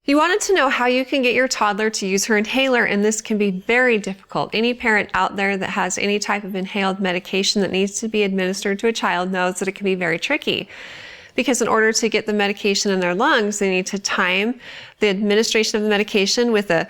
You wanted to know how you can get your toddler to use her inhaler, and this can be very difficult. Any parent out there that has any type of inhaled medication that needs to be administered to a child knows that it can be very tricky. Because in order to get the medication in their lungs, they need to time the administration of the medication with a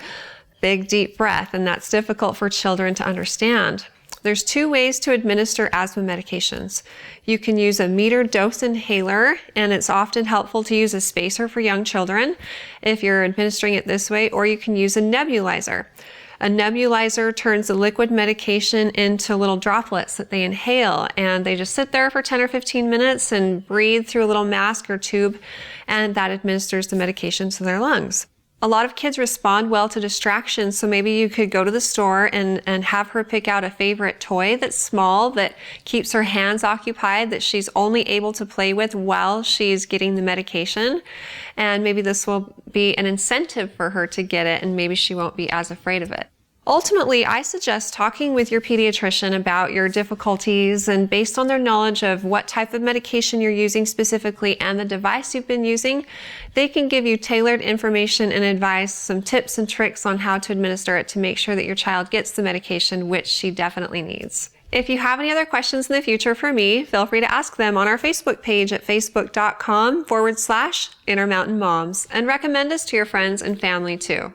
big deep breath, and that's difficult for children to understand. There's 2 ways to administer asthma medications. You can use a metered dose inhaler, and it's often helpful to use a spacer for young children if you're administering it this way, or you can use a nebulizer. A nebulizer turns the liquid medication into little droplets that they inhale, and they just sit there for 10 or 15 minutes and breathe through a little mask or tube, and that administers the medication to their lungs. A lot of kids respond well to distractions, so maybe you could go to the store and have her pick out a favorite toy that's small, that keeps her hands occupied, that she's only able to play with while she's getting the medication. And maybe this will be an incentive for her to get it, and maybe she won't be as afraid of it. Ultimately, I suggest talking with your pediatrician about your difficulties, and based on their knowledge of what type of medication you're using specifically and the device you've been using, they can give you tailored information and advice, some tips and tricks on how to administer it to make sure that your child gets the medication, which she definitely needs. If you have any other questions in the future for me, feel free to ask them on our Facebook page at facebook.com/Intermountain Moms, and recommend us to your friends and family too.